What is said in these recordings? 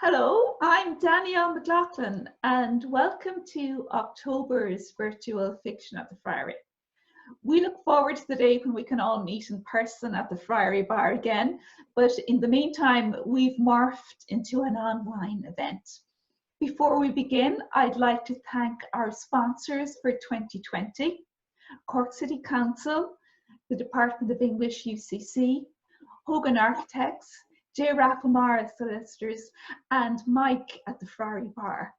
Hello, I'm Danielle McLaughlin, and welcome to October's virtual Fiction at the Friary. We look forward to the day when we can all meet in person at the Friary Bar again, but in the meantime, we've morphed into an online event. Before we begin, I'd like to thank our sponsors for 2020, Cork City Council, the Department of English UCC, Hogan Architects, J. Raffamara Solicitors, and Mike at the Friary Bar.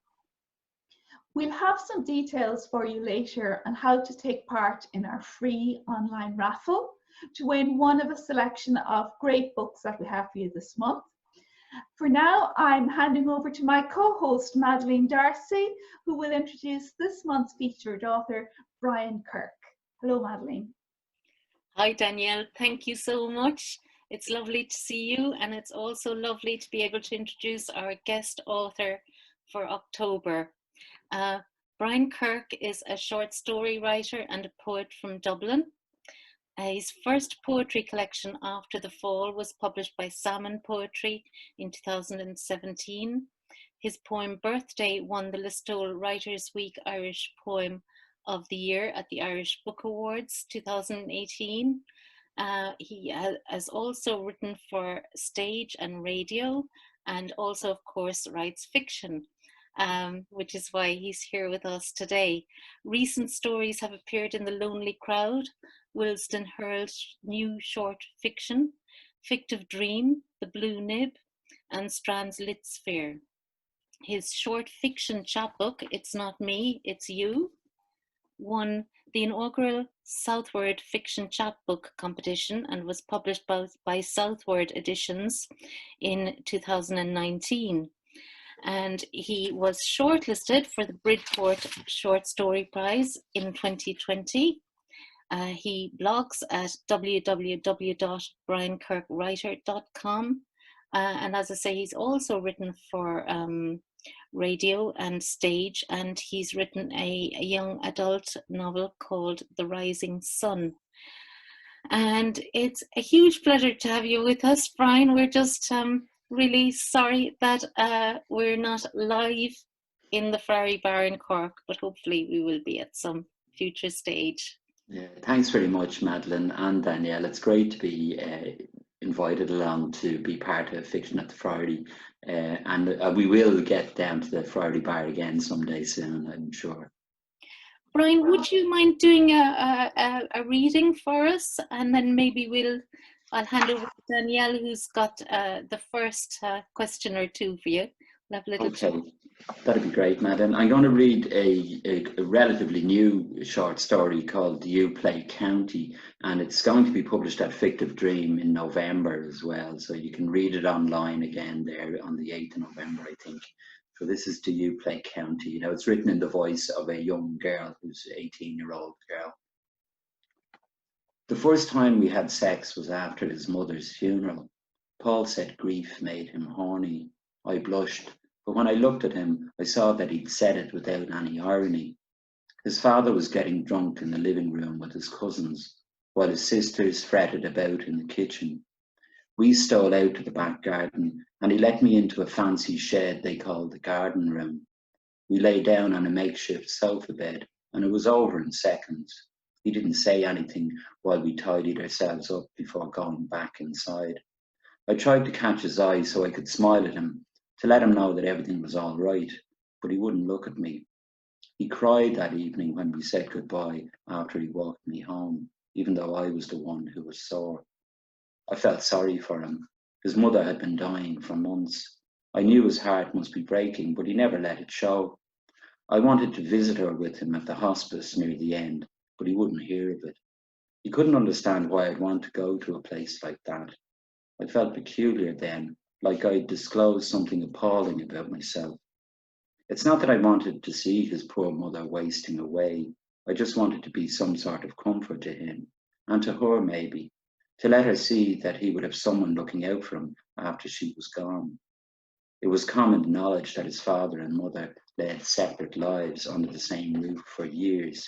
We'll have some details for you later on how to take part in our free online raffle to win one of a selection of great books that we have for you this month. For now, I'm handing over to my co-host, Madeleine Darcy, who will introduce this month's featured author, Brian Kirk. Hello, Madeleine. Hi, Danielle. Thank you so much. It's lovely to see you, and it's also lovely to be able to introduce our guest author for October. Brian Kirk is a short story writer and a poet from Dublin. His first poetry collection, After the Fall, was published by Salmon Poetry in 2017. His poem Birthday won the Listowel Writers' Week Irish Poem of the Year at the Irish Book Awards 2018. He has also written for stage and radio, and also, of course, writes fiction, which is why he's here with us today. Recent stories have appeared in The Lonely Crowd, Willesden Hurl's new short fiction, Fictive Dream, The Blue Nib, and Strand's Lit Sphere. His short fiction chapbook, It's Not Me, It's You, won the inaugural Southward Fiction Chapbook competition and was published by Southward Editions in 2019. And he was shortlisted for the Bridport Short Story Prize in 2020. He blogs at www.briankirkwriter.com. And as I say, he's also written for radio and stage, and he's written a young adult novel called The Rising Sun. And it's a huge pleasure to have you with us, Brian. We're just really sorry that we're not live in the Friary Bar in Cork, but hopefully we will be at some future stage. Yeah, thanks very much, Madeleine and Danielle. It's great to be invited along to be part of Fiction at the Friary, and we will get down to the Friary Bar again someday soon, I'm sure. Brian, would you mind doing a reading for us, and then maybe I'll hand over to Danielle, who's got the first question or two for you. We'll have a little okay, that'd be great, Madeleine. I'm going to read a relatively new short story called You Play County, and it's going to be published at Fictive Dream in November as well, so you can read it online again there on the 8th of November, I think. So this is Do You Play County. You know, it's written in the voice of a young girl who's an 18-year-old girl. The first time we had sex was after his mother's funeral. Paul said grief made him horny. I blushed, but when I looked at him, I saw that he'd said it without any irony. His father was getting drunk in the living room with his cousins, while his sisters fretted about in the kitchen. We stole out to the back garden, and he let me into a fancy shed they called the garden room. We lay down on a makeshift sofa bed, and it was over in seconds. He didn't say anything while we tidied ourselves up before going back inside. I tried to catch his eye so I could smile at him, to let him know that everything was all right, but he wouldn't look at me. He cried that evening when we said goodbye after he walked me home, even though I was the one who was sore. I felt sorry for him. His mother had been dying for months. I knew his heart must be breaking, but he never let it show. I wanted to visit her with him at the hospice near the end, but he wouldn't hear of it. He couldn't understand why I'd want to go to a place like that. I felt peculiar then, like I'd disclosed something appalling about myself. It's not that I wanted to see his poor mother wasting away. I just wanted to be some sort of comfort to him, and to her maybe, to let her see that he would have someone looking out for him after she was gone. It was common knowledge that his father and mother led separate lives under the same roof for years.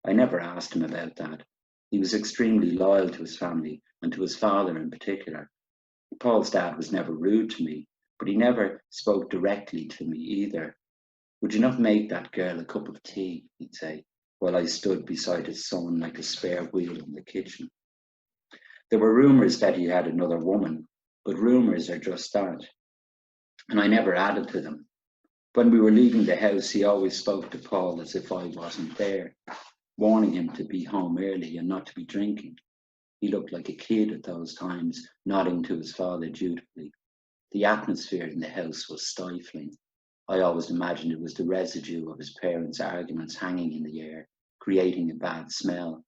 I never asked him about that. He was extremely loyal to his family and to his father in particular. Paul's dad was never rude to me, but he never spoke directly to me either. "Would you not make that girl a cup of tea?" he'd say, while I stood beside his son like a spare wheel in the kitchen. There were rumours that he had another woman, but rumours are just that, and I never added to them. When we were leaving the house, he always spoke to Paul as if I wasn't there, warning him to be home early and not to be drinking. He looked like a kid at those times, nodding to his father dutifully. The atmosphere in the house was stifling. I always imagined it was the residue of his parents' arguments hanging in the air, creating a bad smell.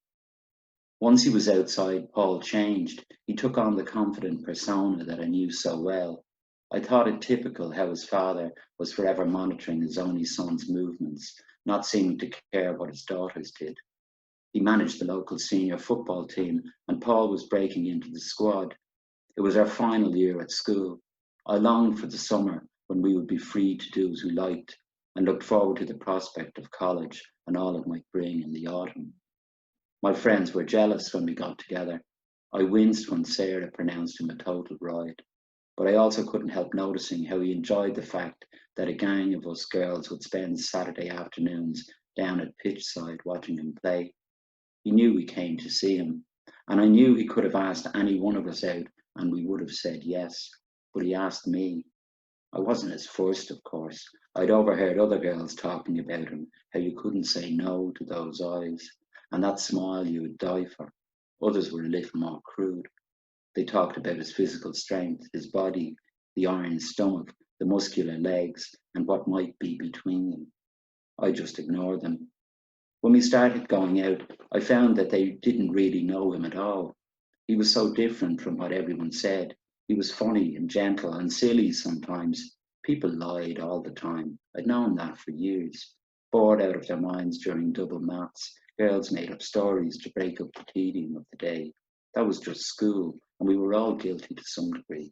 Once he was outside, Paul changed. He took on the confident persona that I knew so well. I thought it typical how his father was forever monitoring his only son's movements, not seeming to care what his daughters did. He managed the local senior football team, and Paul was breaking into the squad. It was our final year at school. I longed for the summer when we would be free to do as we liked, and looked forward to the prospect of college and all it might bring in the autumn. My friends were jealous when we got together. I winced when Sarah pronounced him a total ride, but I also couldn't help noticing how he enjoyed the fact that a gang of us girls would spend Saturday afternoons down at pitchside watching him play. He knew we came to see him, and I knew he could have asked any one of us out and we would have said yes, but he asked me. I wasn't his first, of course. I'd overheard other girls talking about him, how you couldn't say no to those eyes, and that smile you would die for. Others were a little more crude. They talked about his physical strength, his body, the iron stomach, the muscular legs, and what might be between them. I just ignored them. When we started going out, I found that they didn't really know him at all. He was so different from what everyone said. He was funny and gentle and silly sometimes. People lied all the time. I'd known that for years. Bored out of their minds during double maths, girls made up stories to break up the tedium of the day. That was just school, and we were all guilty to some degree.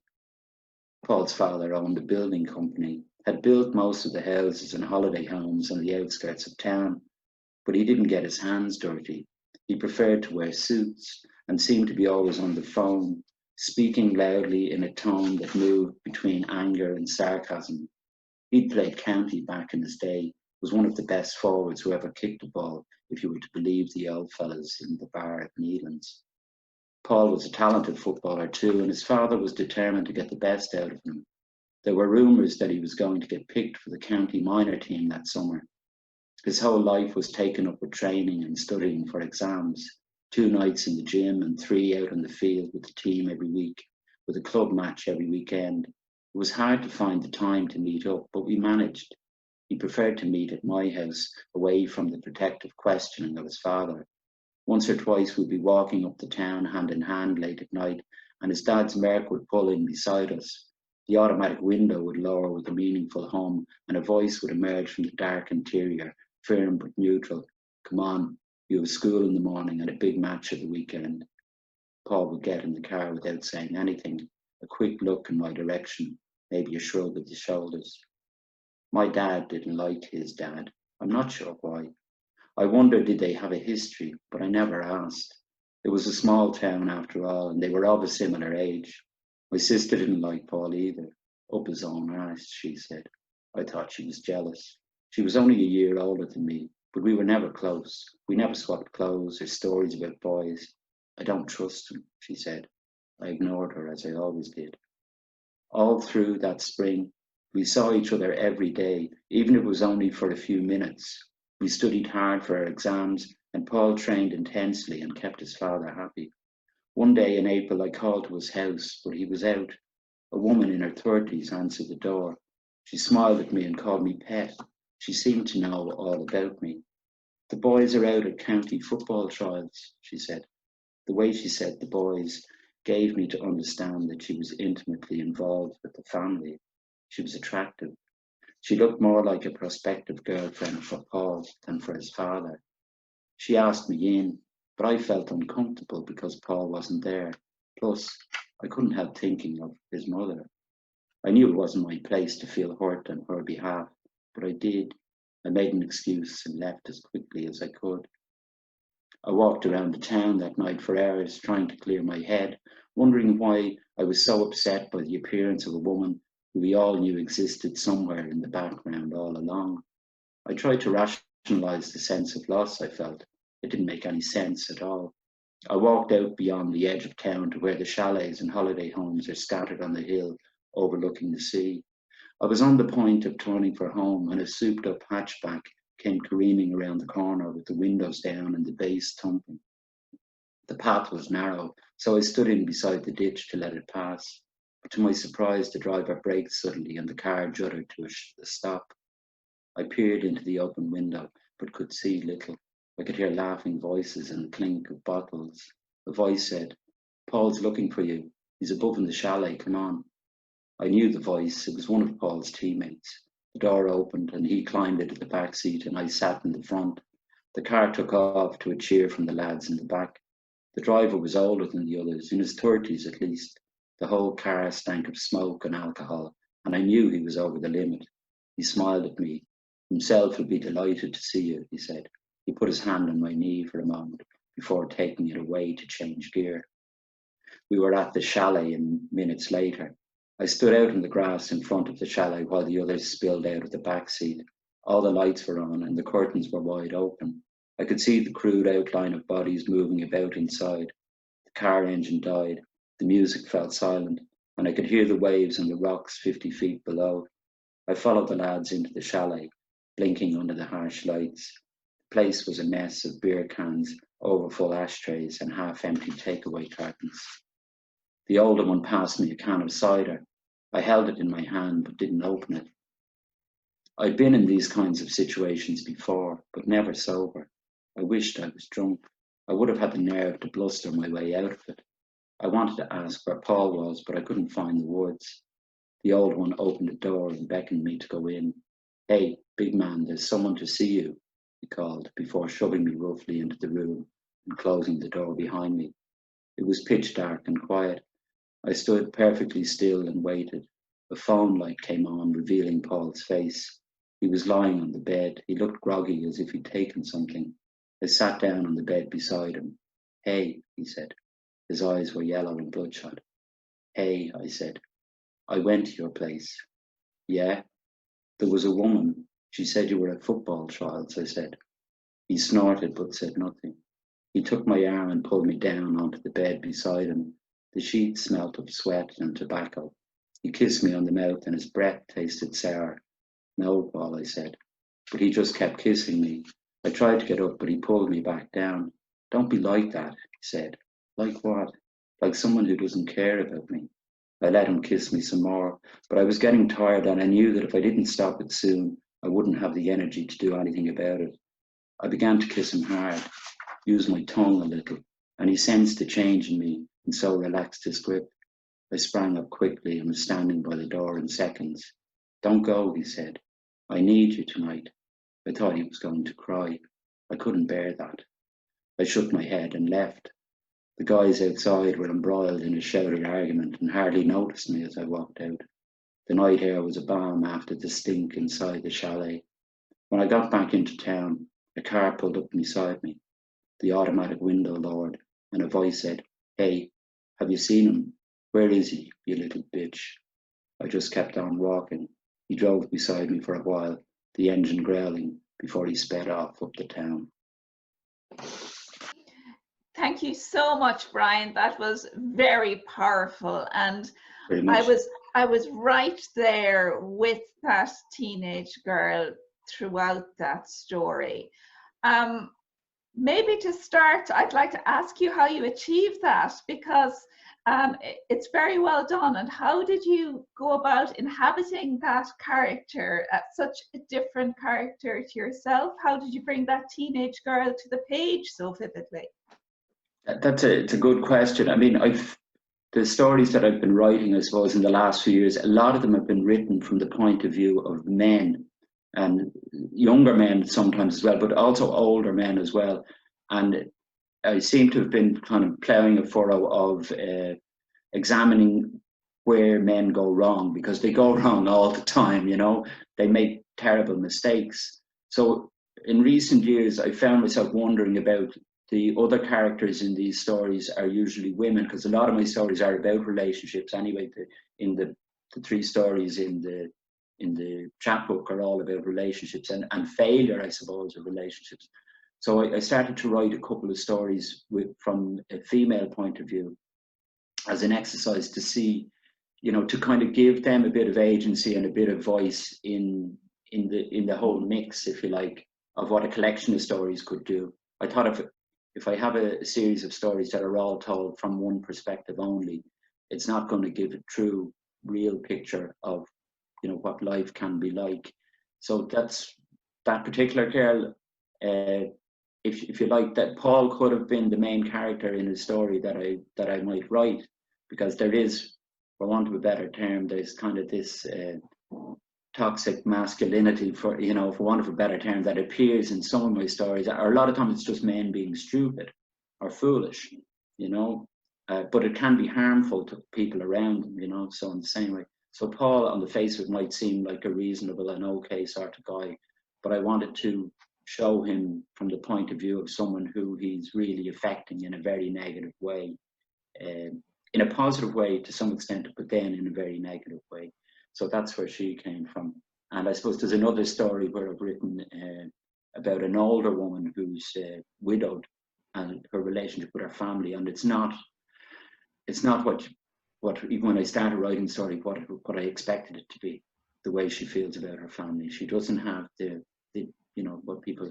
Paul's father owned a building company, had built most of the houses and holiday homes on the outskirts of town, but he didn't get his hands dirty. He preferred to wear suits and seemed to be always on the phone, speaking loudly in a tone that moved between anger and sarcasm. He'd played county back in his day, was one of the best forwards who ever kicked a ball, if you were to believe the old fellas in the bar at Needlands. Paul was a talented footballer too, and his father was determined to get the best out of him. There were rumours that he was going to get picked for the county minor team that summer. His whole life was taken up with training and studying for exams. 2 nights in the gym and 3 out on the field with the team every week, with a club match every weekend. It was hard to find the time to meet up, but we managed. He preferred to meet at my house, away from the protective questioning of his father. Once or twice we'd be walking up the town hand in hand late at night, and his dad's Merc would pull in beside us. The automatic window would lower with a meaningful hum, and a voice would emerge from the dark interior, firm but neutral. "Come on, you have school in the morning and a big match at the weekend." Paul would get in the car without saying anything, a quick look in my direction, maybe a shrug of the shoulders. My dad didn't like his dad. I'm not sure why. I wonder did they have a history, but I never asked. It was a small town after all, and they were of a similar age. My sister didn't like Paul either. Up his own arse, she said. I thought she was jealous. She was only a year older than me, but we were never close. We never swapped clothes or stories about boys. "I don't trust him," she said. I ignored her, as I always did. All through that spring, we saw each other every day, even if it was only for a few minutes. We studied hard for our exams, and Paul trained intensely and kept his father happy. One day in April, I called to his house, but he was out. A woman in her 30s answered the door. She smiled at me and called me pet. She seemed to know all about me. "The boys are out at county football trials," she said. The way she said "the boys" gave me to understand that she was intimately involved with the family. She was attractive. She looked more like a prospective girlfriend for Paul than for his father. She asked me in, but I felt uncomfortable because Paul wasn't there. Plus, I couldn't help thinking of his mother. I knew it wasn't my place to feel hurt on her behalf, but I did. I made an excuse and left as quickly as I could. I walked around the town that night for hours, trying to clear my head, wondering why I was so upset by the appearance of a woman who we all knew existed somewhere in the background all along. I tried to rationalize the sense of loss I felt. It didn't make any sense at all. I walked out beyond the edge of town to where the chalets and holiday homes are scattered on the hill overlooking the sea. I was on the point of turning for home when a souped-up hatchback came careening around the corner with the windows down and the bass thumping. The path was narrow, so I stood in beside the ditch to let it pass. But to my surprise, the driver braked suddenly and the car juddered to a stop. I peered into the open window, but could see little. I could hear laughing voices and the clink of bottles. A voice said, "Paul's looking for you. He's above in the chalet, come on." I knew the voice. It was one of Paul's teammates. The door opened and he climbed into the back seat and I sat in the front. The car took off to a cheer from the lads in the back. The driver was older than the others, in his 30s at least. The whole car stank of smoke and alcohol, and I knew he was over the limit. He smiled at me. "Himself will be delighted to see you," he said. He put his hand on my knee for a moment before taking it away to change gear. We were at the chalet minutes later. I stood out in the grass in front of the chalet while the others spilled out of the back seat. All the lights were on and the curtains were wide open. I could see the crude outline of bodies moving about inside. The car engine died. The music fell silent, and I could hear the waves on the rocks 50 feet below. I followed the lads into the chalet, blinking under the harsh lights. The place was a mess of beer cans, overfull ashtrays, and half-empty takeaway cartons. The older one passed me a can of cider. I held it in my hand, but didn't open it. I'd been in these kinds of situations before, but never sober. I wished I was drunk. I would have had the nerve to bluster my way out of it. I wanted to ask where Paul was, but I couldn't find the words. The old one opened the door and beckoned me to go in. "Hey, big man, there's someone to see you," he called, before shoving me roughly into the room and closing the door behind me. It was pitch dark and quiet. I stood perfectly still and waited. A phone light came on, revealing Paul's face. He was lying on the bed. He looked groggy, as if he'd taken something. I sat down on the bed beside him. "Hey," he said. His eyes were yellow and bloodshot. "Hey," I said. "I went to your place." "Yeah?" "There was a woman. She said you were at football trials," I said. He snorted but said nothing. He took my arm and pulled me down onto the bed beside him. The sheets smelt of sweat and tobacco. He kissed me on the mouth and his breath tasted sour. "No, Paul," I said. But he just kept kissing me. I tried to get up, but he pulled me back down. "Don't be like that," he said. "Like what?" "Like someone who doesn't care about me." I let him kiss me some more, but I was getting tired and I knew that if I didn't stop it soon, I wouldn't have the energy to do anything about it. I began to kiss him hard, use my tongue a little, and he sensed the change in me and so relaxed his grip. I sprang up quickly and was standing by the door in seconds. "Don't go," he said. "I need you tonight." I thought he was going to cry. I couldn't bear that. I shook my head and left. The guys outside were embroiled in a shouted argument and hardly noticed me as I walked out. The night air was a balm after the stink inside the chalet. When I got back into town, a car pulled up beside me. The automatic window lowered and a voice said, "Hey, have you seen him? Where is he, you little bitch?" I just kept on walking. He drove beside me for a while, the engine growling, before he sped off up the town. Thank you so much, Brian. That was very powerful, and Very much. I was right there with that teenage girl throughout that story. Maybe to start, I'd like to ask you how you achieved that, because it's very well done. And how did you go about inhabiting that character, such a different character to yourself? How did you bring that teenage girl to the page so vividly? It's a good question. I mean, the stories that I've been writing, I suppose, in the last few years, a lot of them have been written from the point of view of men, and younger men sometimes as well, but also older men as well. And I seem to have been kind of ploughing a furrow of examining where men go wrong, because they go wrong all the time, you know, they make terrible mistakes. So in recent years, I found myself wondering about the other characters in these stories are usually women, because a lot of my stories are about relationships anyway, in the the 3 stories in the chapbook are all about relationships and failure, I suppose, of relationships. So I started to write a couple of stories from a female point of view as an exercise to see, you know, to kind of give them a bit of agency and a bit of voice in the whole mix, if you like, of what a collection of stories could do. I thought if I have a series of stories that are all told from one perspective only, it's not going to give a true, real picture of, you know, what life can be like. So that's that particular girl. If you like, that Paul could have been the main character in a story that I might write, because there is, for want of a better term, there's kind of this toxic masculinity, for want of a better term, that appears in some of my stories. Or a lot of times it's just men being stupid or foolish, you know, but it can be harmful to people around them, you know. So in the same way, so Paul on the face of it might seem like a reasonable and okay sort of guy, but I wanted to show him from the point of view of someone who he's really affecting in a very negative way, in a positive way to some extent, but then in a very negative way. So that's where she came from. And I suppose there's another story where I've written about an older woman who's widowed and her relationship with her family. And it's not what even when I started writing the story, what I expected it to be, the way she feels about her family. She doesn't have the you know, what people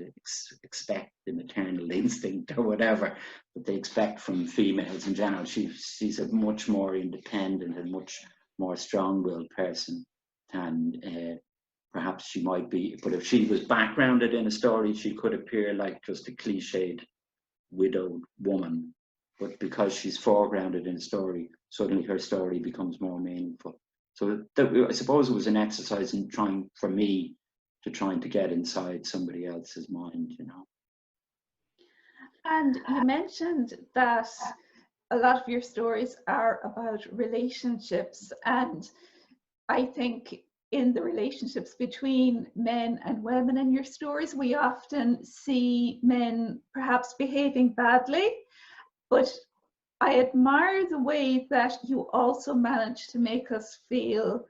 expect, the maternal instinct or whatever that they expect from females in general. She's a much more independent and much more strong-willed person than perhaps she might be. But if she was backgrounded in a story, she could appear like just a cliched widowed woman. But because she's foregrounded in a story, suddenly her story becomes more meaningful. So I suppose it was an exercise in trying to get inside somebody else's mind, you know. And you mentioned that a lot of your stories are about relationships, and I think in the relationships between men and women in your stories, we often see men perhaps behaving badly, but I admire the way that you also manage to make us feel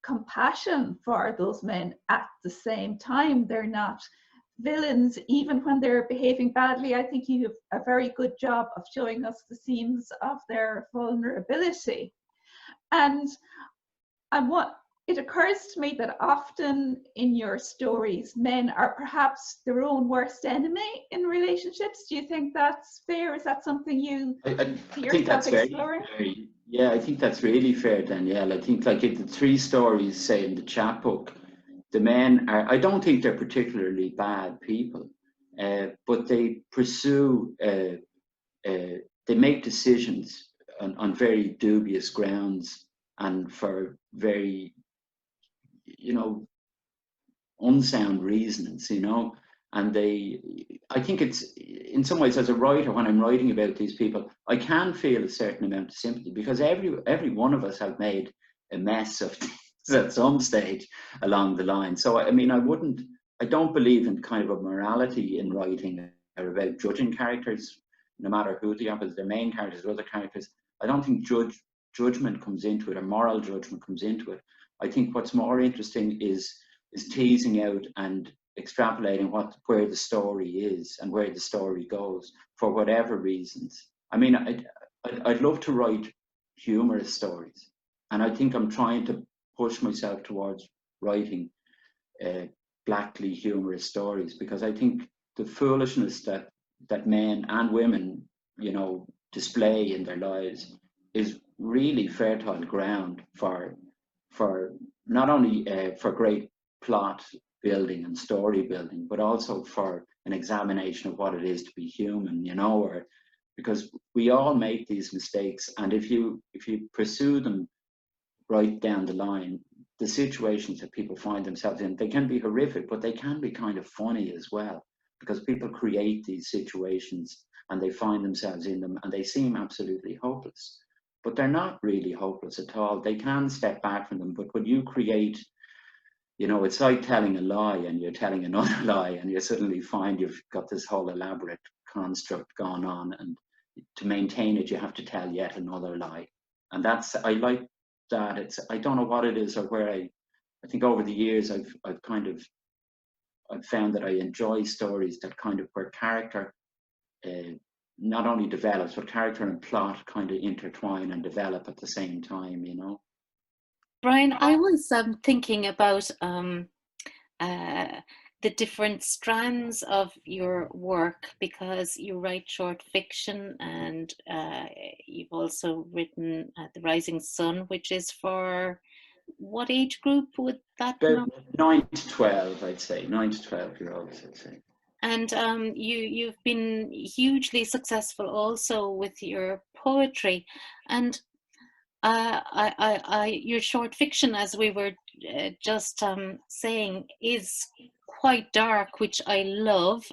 compassion for those men at the same time. They're not villains even when they're behaving badly. I think you have a very good job of showing us the seams of their vulnerability. And what it occurs to me that often in your stories, men are perhaps their own worst enemy in relationships. Do you think that's fair? Is that something you I think that's very, yeah, I think that's really fair, Danielle. I think like in the 3 stories, say in the chapbook, the men are, I don't think they're particularly bad people, but they pursue, they make decisions on very dubious grounds and for very, you know, unsound reasons, you know. And I think it's, in some ways, as a writer, when I'm writing about these people, I can feel a certain amount of sympathy, because every one of us have made a mess of things at some stage along the line. So I mean, I don't believe in kind of a morality in writing or about judging characters, no matter who they are, whether they're main characters or other characters. I don't think judgment comes into it, or moral judgment comes into it. I think what's more interesting is teasing out and extrapolating where the story is and where the story goes for whatever reasons. I mean, I'd love to write humorous stories, and I think I'm trying to push myself towards writing blackly humorous stories, because I think the foolishness that men and women, you know, display in their lives is really fertile ground for not only for great plot building and story building, but also for an examination of what it is to be human, you know, because we all make these mistakes, and if you pursue them right down the line, the situations that people find themselves in, they can be horrific, but they can be kind of funny as well, because people create these situations and they find themselves in them and they seem absolutely hopeless, but they're not really hopeless at all. They can step back from them, but when you create, you know, it's like telling a lie and you're telling another lie, and you suddenly find you've got this whole elaborate construct going on, and to maintain it you have to tell yet another lie. And that's, I like that. I don't know what it is, or where I think over the years I've found that I enjoy stories that kind of where character not only develops, but character and plot kind of intertwine and develop at the same time, you know. Brian, I was thinking about the different strands of your work, because you write short fiction, and you've also written The Rising Sun, which is for what age group would that be? 9 to 12, I'd say. 9 to 12-year-olds, I'd say. And you've been hugely successful also with your poetry, and your short fiction, as we were just saying, is quite dark, which I love.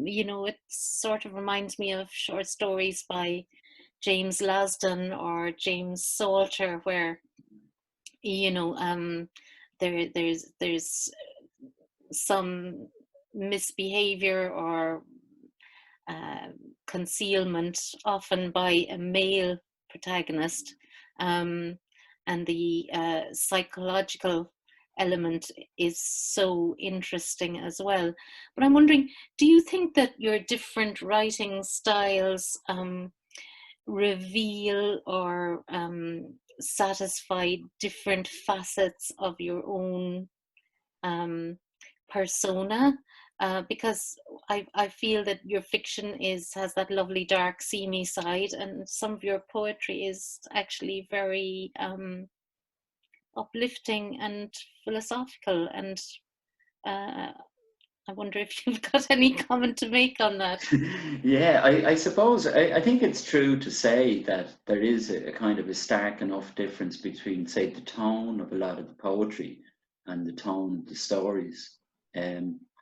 You know, it sort of reminds me of short stories by James Lasdon or James Salter, where, you know, there's some misbehavior or concealment, often by a male protagonist, and the psychological element is so interesting as well. But I'm wondering, do you think that your different writing styles reveal or satisfy different facets of your own persona? Because I feel that your fiction has that lovely dark seamy side, and some of your poetry is actually very uplifting and philosophical, and I wonder if you've got any comment to make on that. Yeah, I suppose I think it's true to say that there is a kind of a stark enough difference between, say, the tone of a lot of the poetry and the tone of the stories.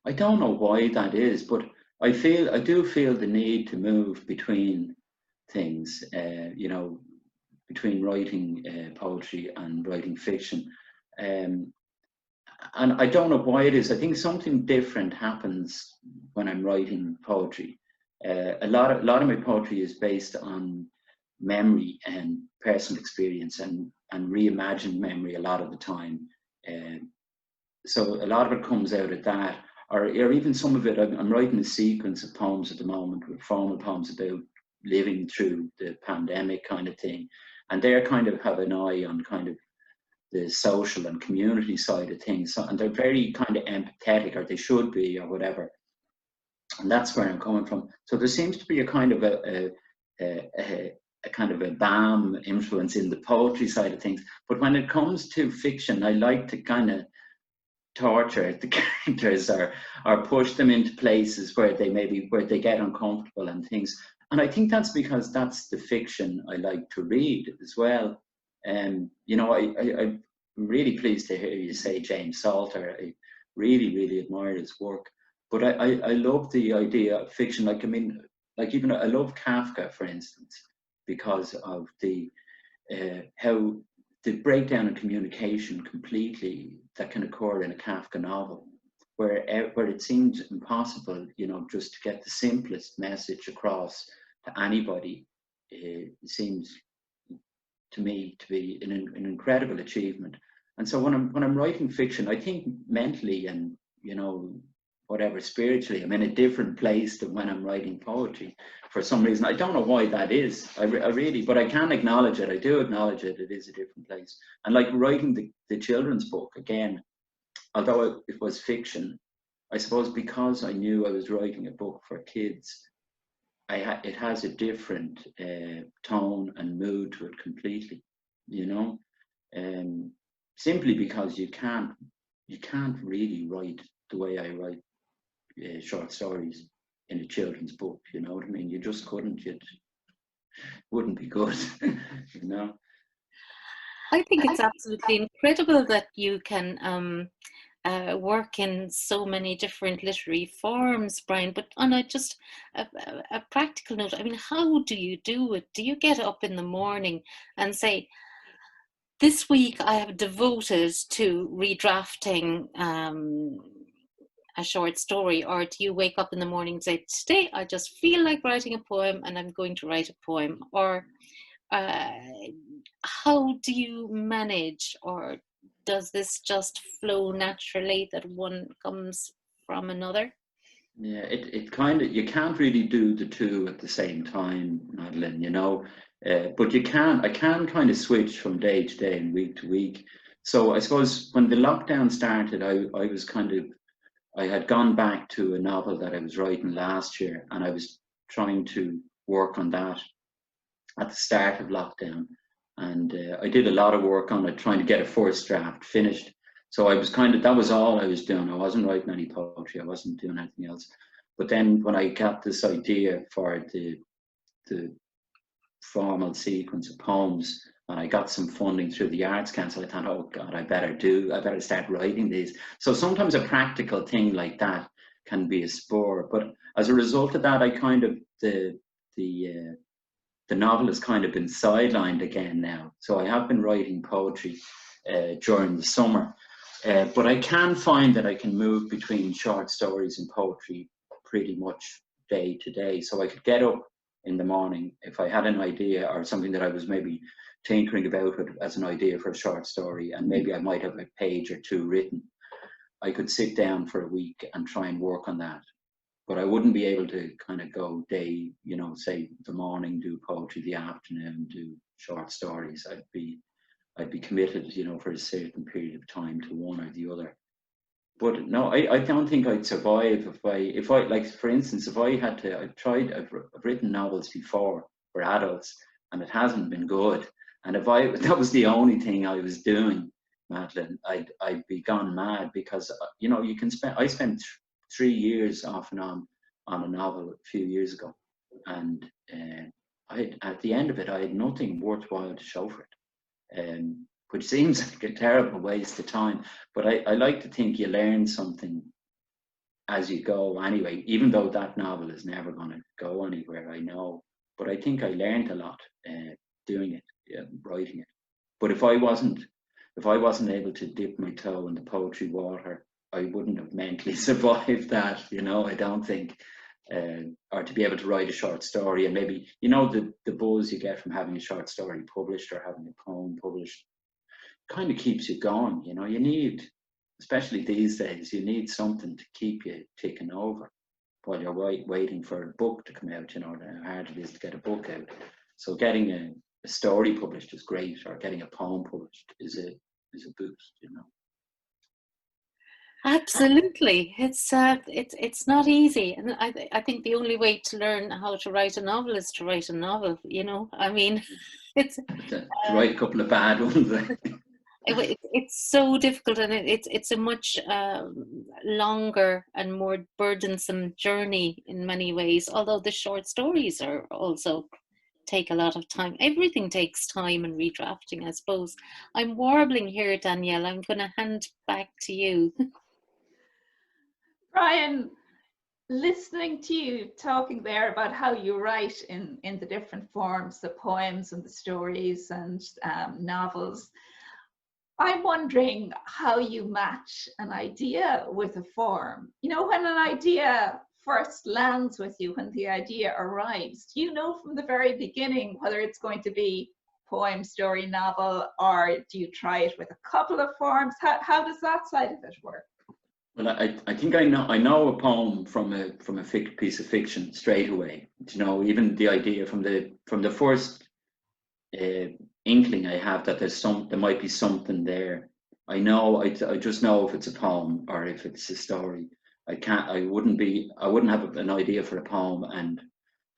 I don't know why that is, but I do feel the need to move between things, you know, between writing poetry and writing fiction. And I don't know why it is. I think something different happens when I'm writing poetry. A lot of my poetry is based on memory and personal experience, and reimagined memory a lot of the time. So a lot of it comes out of that, or even some of it. I'm writing a sequence of poems at the moment, with formal poems about living through the pandemic kind of thing, and they kind of have an eye on kind of the social and community side of things, and they're very kind of empathetic, or they should be, or whatever. And that's where I'm coming from. So there seems to be a kind of a kind of a balm influence in the poetry side of things. But when it comes to fiction, I like to kind of torture the characters, or push them into places where they get uncomfortable and things. And I think that's because that's the fiction I like to read as well. You know, I'm really pleased to hear you say James Salter. I really, really admire his work. But I love the idea of fiction. Like, I mean, like, even I love Kafka, for instance, because of the how the breakdown in communication completely that can occur in a Kafka novel, where it seems impossible, you know, just to get the simplest message across to anybody. It seems to me to be an incredible achievement. And so when I'm writing fiction, I think mentally and, you know, whatever, spiritually, I'm in a different place than when I'm writing poetry for some reason. I don't know why that is. I really, but I can acknowledge it. I do acknowledge it. It is a different place. And like writing the children's book, again, although it was fiction, I suppose because I knew I was writing a book for kids, it has a different tone and mood to it completely, you know, simply because you can't really write the way I write short stories in a children's book, you know what I mean? You just couldn't. It wouldn't be good, you know. I think it's absolutely incredible that you can work in so many different literary forms, Brian. But on a practical note, I mean, how do you do it? Do you get up in the morning and say, this week I have devoted to redrafting a short story? Or do you wake up in the morning and say, today I just feel like writing a poem and I'm going to write a poem? Or how do you manage, or does this just flow naturally that one comes from another? Yeah, it kind of, you can't really do the two at the same time, Madeline, you know, but I can kind of switch from day to day and week to week. So I suppose when the lockdown started, I was kind of, I had gone back to a novel that I was writing last year, and I was trying to work on that at the start of lockdown. And I did a lot of work on it, trying to get a first draft finished. So I was kind of, that was all I was doing. I wasn't writing any poetry, I wasn't doing anything else. But then when I got this idea for the formal sequence of poems, and I got some funding through the Arts Council, I thought, oh God, I better start writing these. So sometimes a practical thing like that can be a spur. But as a result of that, I kind of, the novel has kind of been sidelined again now. So I have been writing poetry during the summer, but I can find that I can move between short stories and poetry pretty much day to day. So I could get up in the morning if I had an idea or something that I was maybe tinkering about it as an idea for a short story, and maybe I might have a page or two written. I could sit down for a week and try and work on that. But I wouldn't be able to kind of go day, you know, say the morning do poetry, the afternoon do short stories. I'd be committed, you know, for a certain period of time to one or the other. But no, I don't think I'd survive if I like, for instance, if I had to, I've written novels before for adults, and it hasn't been good. And if that was the only thing I was doing, Madeline, I'd be gone mad, because you know, I spent 3 years off and on a novel a few years ago, and at the end of it, I had nothing worthwhile to show for it. Which seems like a terrible waste of time. But I like to think you learn something as you go anyway, even though that novel is never going to go anywhere, I know. But I think I learned a lot doing it, writing it. But if I wasn't able to dip my toe in the poetry water, I wouldn't have mentally survived that, you know, I don't think. Or to be able to write a short story, and maybe, you know, the buzz you get from having a short story published or having a poem published kind of keeps you going. You know, you need, especially these days, you need something to keep you ticking over while you're waiting for a book to come out. You know how hard it is to get a book out. So getting a story published is great, or getting a poem published is a boost, you know. Absolutely, it's not easy, and I think the only way to learn how to write a novel is to write a novel. You know, I mean, it's to write a couple of bad ones. It's so difficult, and it's a much longer and more burdensome journey in many ways. Although the short stories are also take a lot of time. Everything takes time, and redrafting, I suppose. I'm warbling here, Danielle. I'm going to hand back to you. Brian, listening to you talking there about how you write in the different forms, the poems and the stories and novels, I'm wondering how you match an idea with a form. You know, when an idea first lands with you, when the idea arrives, do you know from the very beginning whether it's going to be poem, story, novel, or do you try it with a couple of forms? How does that side of it work? Well, I think I know a poem from a piece of fiction straight away. You know, even the idea from the first inkling I have that there might be something there. I just know if it's a poem or if it's a story. I wouldn't have an idea for a poem and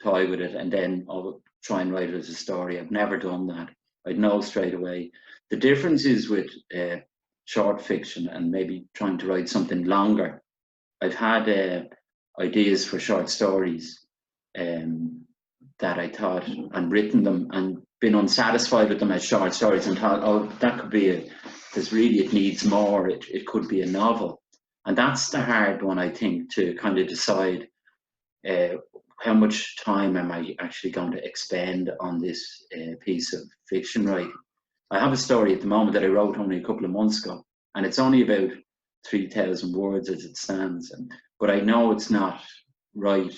toy with it and then I'll try and write it as a story. I've never done that. I'd know straight away. The difference is with short fiction and maybe trying to write something longer. I've had ideas for short stories that I thought, and written them and been unsatisfied with them as short stories, and thought, oh, that could be it needs more, it could be a novel. And that's the hard one, I think, to kind of decide how much time am I actually going to expend on this piece of fiction writing. I have a story at the moment that I wrote only a couple of months ago, and it's only about 3,000 words as it stands, but I know it's not right.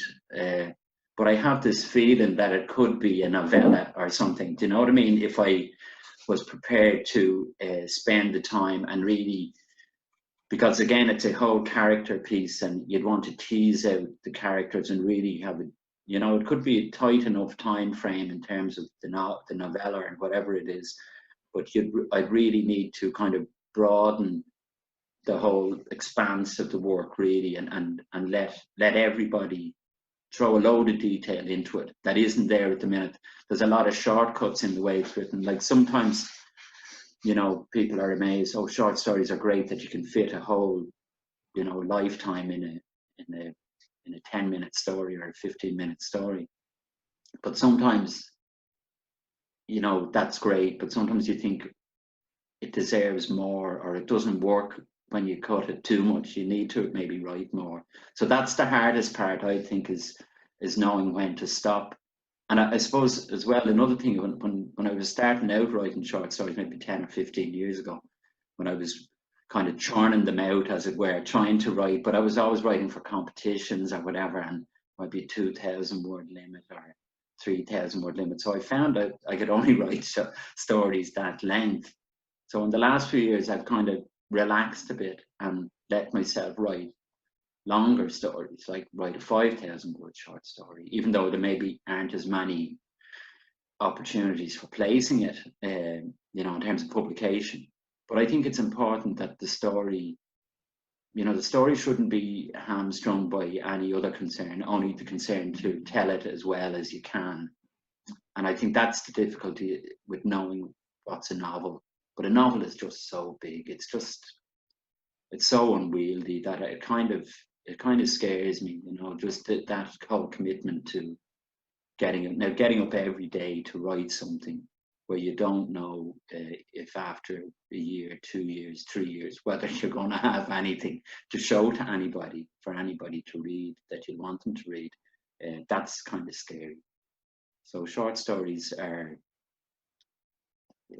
But I have this feeling that it could be a novella or something. Do you know what I mean? If I was prepared to spend the time and really, because again, it's a whole character piece, and you'd want to tease out the characters and really have it, you know, it could be a tight enough time frame in terms of the novella and whatever it is, but I'd really need to kind of broaden the whole expanse of the work really, and let everybody throw a load of detail into it that isn't there at the minute. There's a lot of shortcuts in the way it's written. Like sometimes, you know, people are amazed, oh, short stories are great that you can fit a whole, you know, lifetime in a 10-minute story or a 15-minute story. But sometimes, you know, that's great, but sometimes you think it deserves more, or it doesn't work when you cut it too much. You need to maybe write more. So that's the hardest part, I think, is knowing when to stop. And I suppose as well, another thing, when I was starting out writing short stories, maybe 10 or 15 years ago, when I was kind of churning them out, as it were, trying to write, but I was always writing for competitions or whatever, and might be a 2,000 word limit or 3,000 word limit. So I found out I could only write stories that length. So in the last few years, I've kind of relaxed a bit and let myself write longer stories, like write a 5,000 word short story, even though there maybe aren't as many opportunities for placing it, you know, in terms of publication. But I think it's important that the story, you know, the story shouldn't be hamstrung by any other concern, only the concern to tell it as well as you can. And I think that's the difficulty with knowing what's a novel. But a novel is just so big. It's so unwieldy that it kind of scares me, you know, just that whole commitment to getting up every day to write something where you don't know if after a year, 2 years, 3 years, whether you're going to have anything to show to anybody, for anybody to read that you want them to read. That's kind of scary. So short stories are,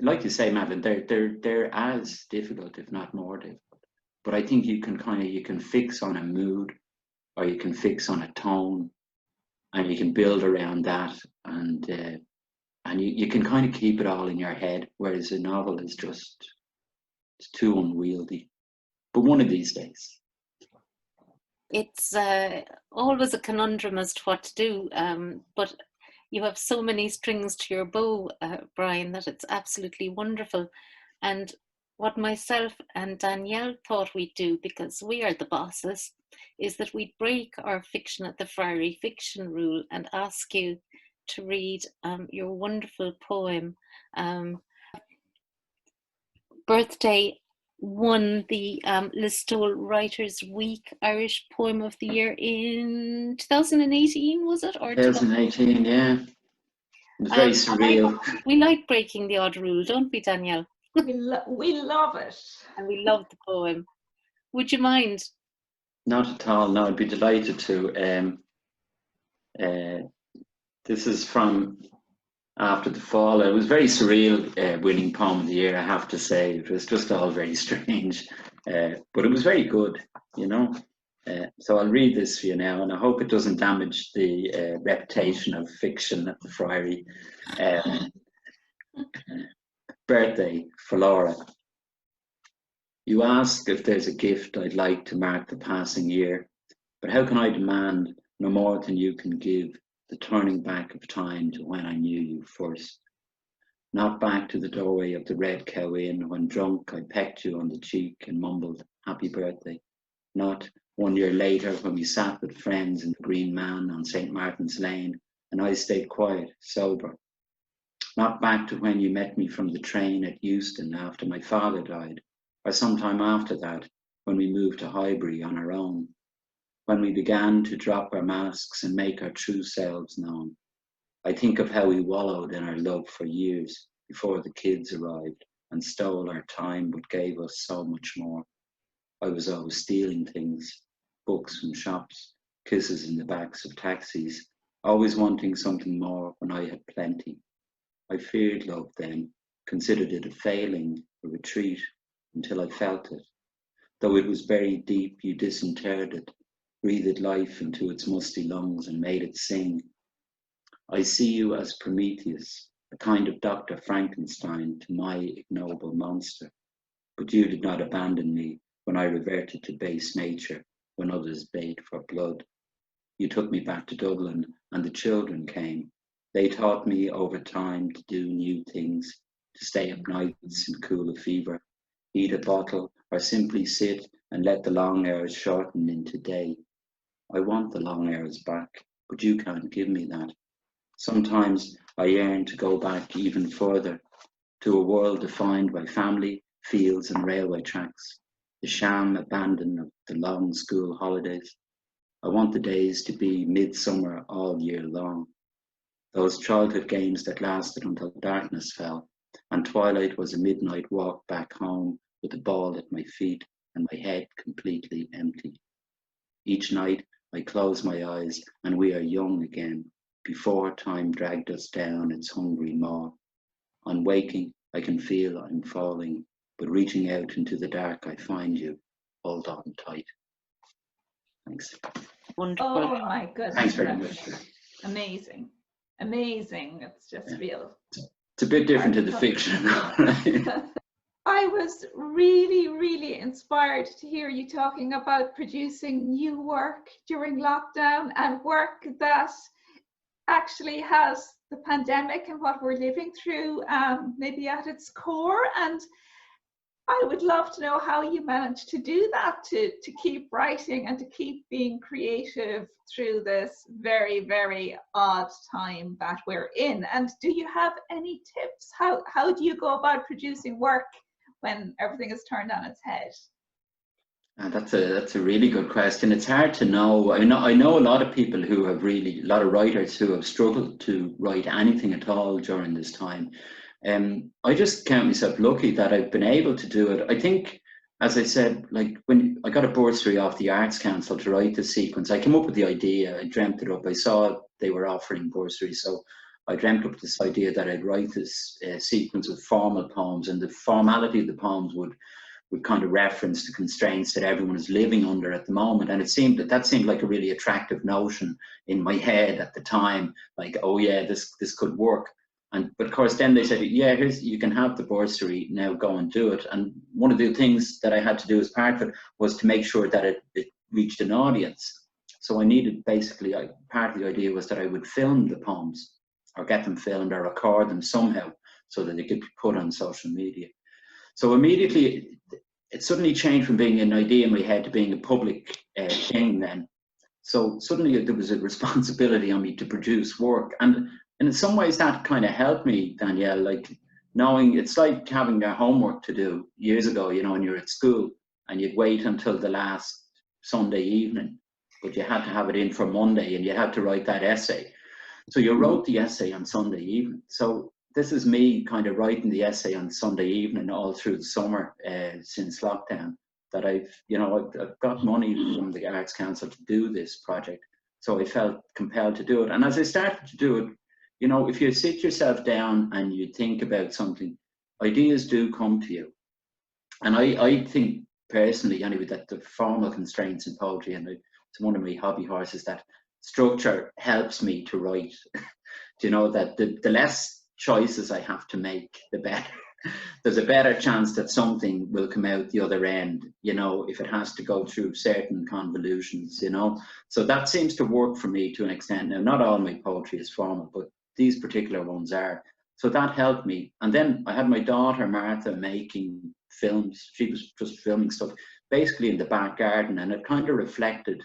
like you say, Madeline, they're as difficult, if not more difficult. But I think you can fix on a mood, or you can fix on a tone, and you can build around that, and you can kind of keep it all in your head. Whereas a novel is it's too unwieldy. But one of these days. It's always a conundrum as to what to do, but you have so many strings to your bow, Brian, that it's absolutely wonderful. And what myself and Danielle thought we'd do, because we are the bosses, is that we'd break our Fiction at the Friary fiction rule and ask you to read your wonderful poem. Birthday won the Listowel Writers' Week Irish Poem of the Year in 2018, was it? Or 2018, yeah. It was very surreal. We like breaking the odd rule, don't we, Danielle? We love it. And we love the poem. Would you mind? Not at all, no, I'd be delighted to. This is from After the Fall. It was very surreal, winning Poem of the Year, I have to say. It was just all very strange, but it was very good, you know. So I'll read this for you now, and I hope it doesn't damage the reputation of fiction at the Friary. Birthday for Laura. You ask if there's a gift I'd like to mark the passing year, but how can I demand no more than you can give, the turning back of time to when I knew you first? Not back to the doorway of the Red Cow Inn when drunk I pecked you on the cheek and mumbled happy birthday. Not 1 year later when we sat with friends in the Green Man on St. Martin's Lane and I stayed quiet, sober. Not back to when you met me from the train at Euston after my father died, or sometime after that when we moved to Highbury on our own, when we began to drop our masks and make our true selves known. I think of how we wallowed in our love for years before the kids arrived and stole our time but gave us so much more. I was always stealing things, books from shops, kisses in the backs of taxis, always wanting something more when I had plenty. I feared love then, considered it a failing, a retreat, until I felt it. Though it was buried deep, you disinterred it, breathed life into its musty lungs and made it sing. I see you as Prometheus, a kind of Dr. Frankenstein to my ignoble monster. But you did not abandon me when I reverted to base nature, when others bayed for blood. You took me back to Dublin, and the children came. They taught me over time to do new things, to stay up nights and cool a fever, eat a bottle, or simply sit and let the long hours shorten into day. I want the long hours back, but you can't give me that. Sometimes I yearn to go back even further, to a world defined by family, fields and railway tracks, the sham abandon of the long school holidays. I want the days to be midsummer all year long, those childhood games that lasted until darkness fell, and twilight was a midnight walk back home with a ball at my feet and my head completely empty. Each night I close my eyes and we are young again, before time dragged us down its hungry maw. On waking, I can feel I'm falling, but reaching out into the dark, I find you. Hold on tight. Thanks. Wonderful. Oh my goodness. Thanks very much. Amazing. Amazing. It's just real. It's a bit different to the fiction. I was really, really inspired to hear you talking about producing new work during lockdown, and work that actually has the pandemic and what we're living through maybe at its core. And I would love to know how you managed to do that, to keep writing and to keep being creative through this very, very odd time that we're in. And do you have any tips? How do you go about producing work when everything is turned on its head? That's a really good question. It's hard to know. I know a lot of people who have a lot of writers who have struggled to write anything at all during this time. I just count myself lucky that I've been able to do it. I think, as I said, like when I got a bursary off the Arts Council to write the sequence, I came up with the idea, I dreamt it up. I saw they were offering bursaries, so I dreamt up this idea that I'd write this sequence of formal poems, and the formality of the poems would kind of reference the constraints that everyone is living under at the moment. And it seemed that seemed like a really attractive notion in my head at the time, like, oh yeah, this could work. But of course then they said, yeah, you can have the bursary, now go and do it. And one of the things that I had to do as part of it was to make sure that it reached an audience. So I needed, basically, part of the idea was that I would film the poems, or get them filmed or record them somehow so that they could be put on social media. So immediately it suddenly changed from being an idea in my head to being a public thing then. So suddenly there was a responsibility on me to produce work. And in some ways that kind of helped me, Danielle, like knowing it's like having their homework to do years ago, you know, when you're at school and you'd wait until the last Sunday evening, but you had to have it in for Monday and you had to write that essay. So you wrote the essay on Sunday evening. So this is me kind of writing the essay on Sunday evening all through the summer since lockdown, that I've got money from the Arts Council to do this project. So I felt compelled to do it. And as I started to do it, you know, if you sit yourself down and you think about something, ideas do come to you. And I think personally, anyway, that the formal constraints in poetry, and it's one of my hobby horses, that structure helps me to write. You know, that the less choices I have to make, the better. There's a better chance that something will come out the other end, you know, if it has to go through certain convolutions, you know. So that seems to work for me to an extent. Now, not all my poetry is formal, but these particular ones are. So that helped me. And then I had my daughter, Martha, making films. She was just filming stuff basically in the back garden, and it kind of reflected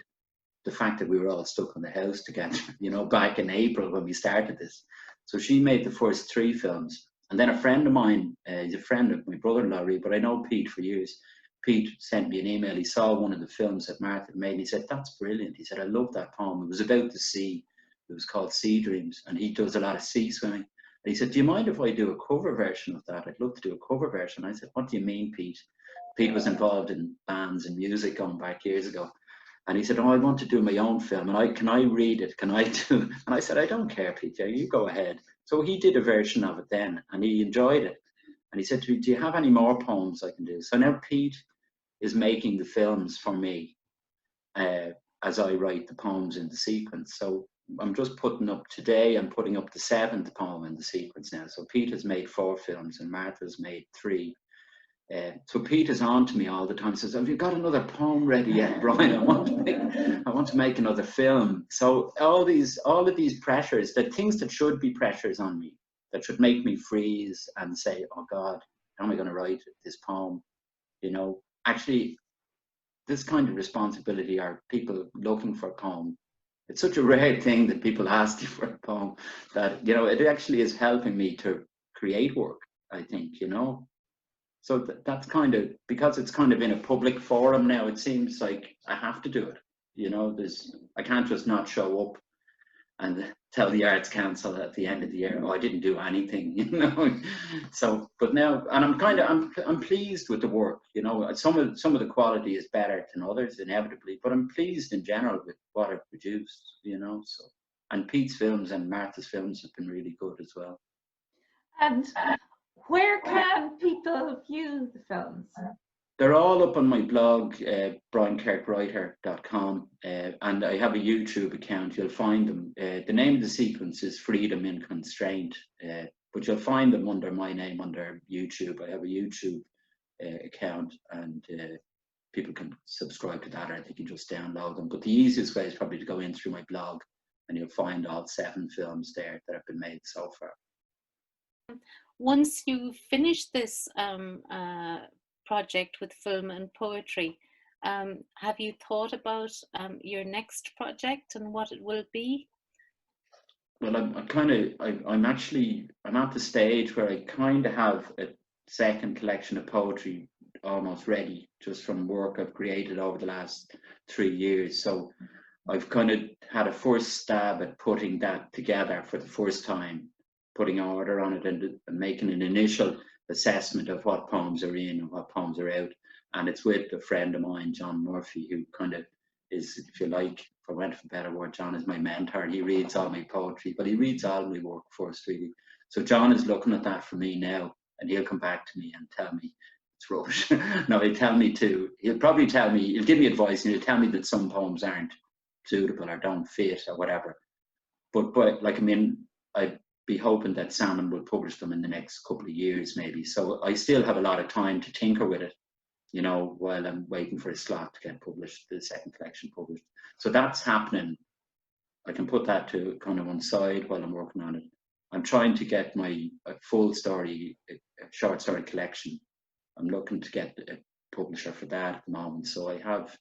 the fact that we were all stuck in the house together, you know, back in April when we started this. So she made the first 3 films. And then a friend of mine, he's a friend of my brother-in-law, but I know Pete for years. Pete sent me an email. He saw one of the films that Martha made, and he said, that's brilliant. He said, I love that poem. It was about the sea. It was called Sea Dreams, and he does a lot of sea swimming. And he said, do you mind if I do a cover version of that? I'd love to do a cover version. I said, what do you mean, Pete? Pete was involved in bands and music going back years ago. And he said, oh, I want to do my own film. And can I read it? Can I do? And I said, I don't care, Peter, you go ahead. So he did a version of it then, and he enjoyed it. And he said to me, do you have any more poems I can do? So now Pete is making the films for me as I write the poems in the sequence. So I'm just putting up today, I'm putting up the 7th poem in the sequence now. So Peter's made 4 films and Martha's made 3. So Peter's on to me all the time, says, have you got another poem ready yet, Brian? I want to make another film. So all of these pressures, the things that should be pressures on me, that should make me freeze and say, oh God, how am I going to write this poem? You know, actually, this kind of responsibility, are people looking for a poem. It's such a rare thing that people ask you for a poem that, you know, it actually is helping me to create work, I think, you know. So that's kind of, because it's kind of in a public forum now, it seems like I have to do it. You know, I can't just not show up and tell the Arts Council at the end of the year, oh, I didn't do anything, you know. So, but now, and I'm pleased with the work, you know. Some of the quality is better than others, inevitably, but I'm pleased in general with what I've produced, you know. So, and Pete's films and Martha's films have been really good as well. And where can people view the films? They're all up on my blog, briankirkwriter.com, and I have a YouTube account. You'll find them. The name of the sequence is Freedom in Constraint, but you'll find them under my name under YouTube. I have a YouTube account, and people can subscribe to that, or they can just download them. But the easiest way is probably to go in through my blog, and you'll find all 7 films there that have been made so far. Once you finish this project with film and poetry, have you thought about your next project and what it will be? Well, I'm at the stage where I kind of have a second collection of poetry almost ready, just from work I've created over the last 3 years. So I've kind of had a first stab at putting that together for the first time, putting an order on it and making an initial assessment of what poems are in and what poems are out. And it's with a friend of mine, John Murphy, who kind of is, if you like, for want of a better word, John is my mentor. He reads all my poetry, but he reads all my work first, really. So John is looking at that for me now, and he'll come back to me and tell me it's rubbish. No, he'll probably tell me, he'll give me advice, and he'll tell me that some poems aren't suitable or don't fit or whatever. But like, I mean, I'd be hoping that Salmon will publish them in the next couple of years, maybe. So I still have a lot of time to tinker with it, you know, while I'm waiting for a slot to get published, the second collection published. So that's happening. I can put that to kind of one side while I'm working on it. I'm trying to get my full story, a short story collection. I'm looking to get a publisher for that at the moment. So I have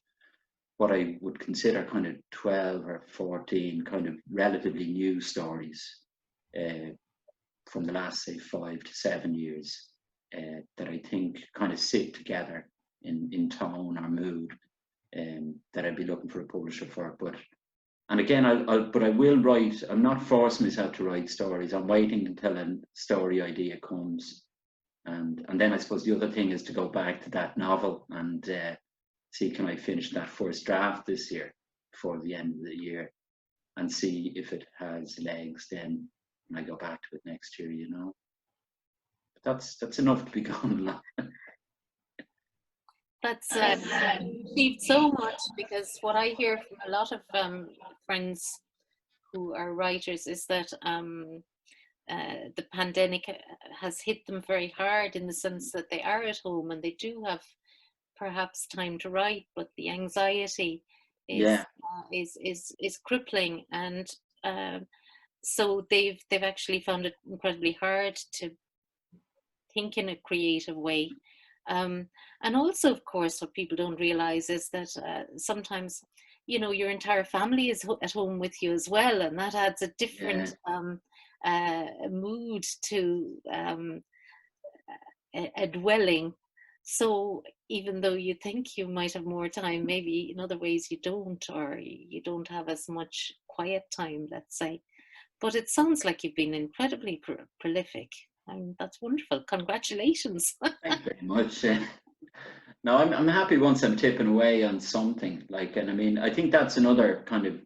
what I would consider kind of 12 or 14 kind of relatively new stories from the last, say, 5 to 7 years that I think kind of sit together in tone or mood, that I'd be looking for a publisher for. And again, I will write. I'm not forcing myself to write stories. I'm waiting until a story idea comes, and then I suppose the other thing is to go back to that novel and see, can I finish that first draft this year before the end of the year, and see if it has legs. Then when I go back to it next year, you know. But that's enough to be going along. That's achieved so much, because what I hear from a lot of friends who are writers is that the pandemic has hit them very hard, in the sense that they are at home and they do have perhaps time to write, but the anxiety is crippling, and so they've actually found it incredibly hard to think in a creative way. And also, of course, what people don't realize is that sometimes, you know, your entire family is at home with you as well, and that adds a different mood to a dwelling. So even though you think you might have more time, maybe in other ways you don't, or you don't have as much quiet time, let's say. But it sounds like you've been incredibly prolific. That's wonderful. Congratulations. Thank you very much. No, I'm happy once I'm tipping away on something. Like, and I mean, I think that's another kind of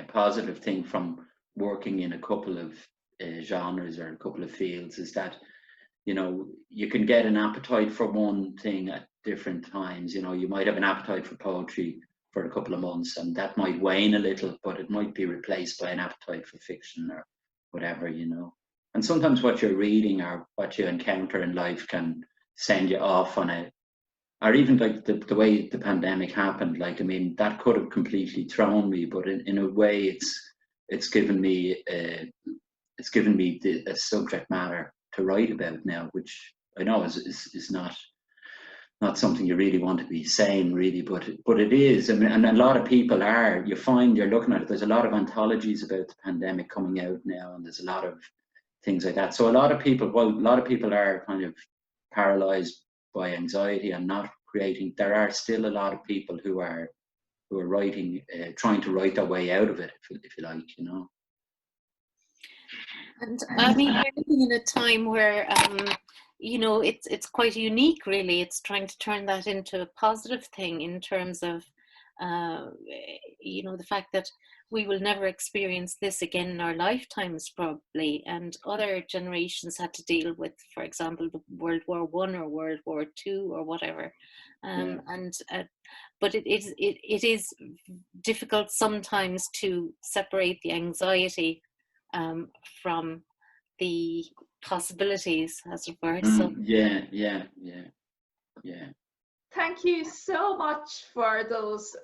positive thing from working in a couple of genres or a couple of fields, is that, you know, you can get an appetite for one thing at different times. You know, you might have an appetite for poetry for a couple of months, and that might wane a little, but it might be replaced by an appetite for fiction or whatever, you know. And sometimes what you're reading or what you encounter in life can send you off on a, or even like the way the pandemic happened, like, I mean, that could have completely thrown me, but in a way it's given me a subject matter to write about now, which I know is not something you really want to be saying, really, but it is. I mean, and a lot of people are. You find you're looking at it. There's a lot of anthologies about the pandemic coming out now, and there's a lot of things like that. So a lot of people are kind of paralyzed by anxiety and not creating. There are still a lot of people who are writing, trying to write their way out of it, if you like, you know. And I mean, we're living in a time where, you know, it's quite unique, really. It's trying to turn that into a positive thing in terms of, you know, the fact that we will never experience this again in our lifetimes, probably. And other generations had to deal with, for example, the World War I or World War II or whatever. But it is difficult sometimes to separate the anxiety from the possibilities, as it were. So Yeah. Thank you so much for those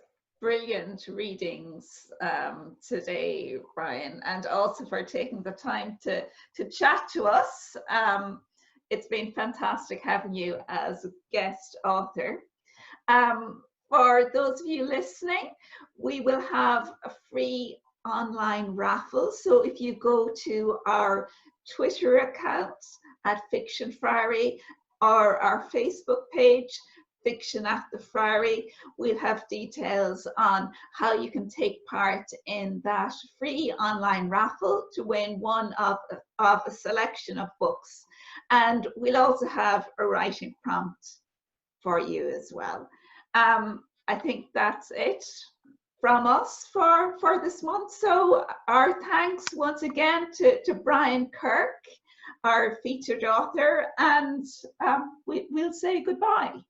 brilliant readings today, Brian, and also for taking the time to chat to us. It's been fantastic having you as a guest author. For those of you listening, we will have a free online raffle. So if you go to our Twitter account at Fiction Friary or our Facebook page, Fiction at the Friary, we'll have details on how you can take part in that free online raffle to win one of a selection of books. And we'll also have a writing prompt for you as well. I think that's it from us for this month. So our thanks once again to Brian Kirk, our featured author, and we'll say goodbye.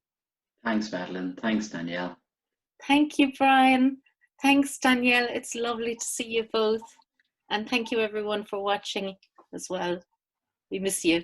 Thanks, Madeline. Thanks, Danielle. thank you, Brian. Thanks, Danielle. It's lovely to see you both. And thank you, everyone, for watching as well. We miss you.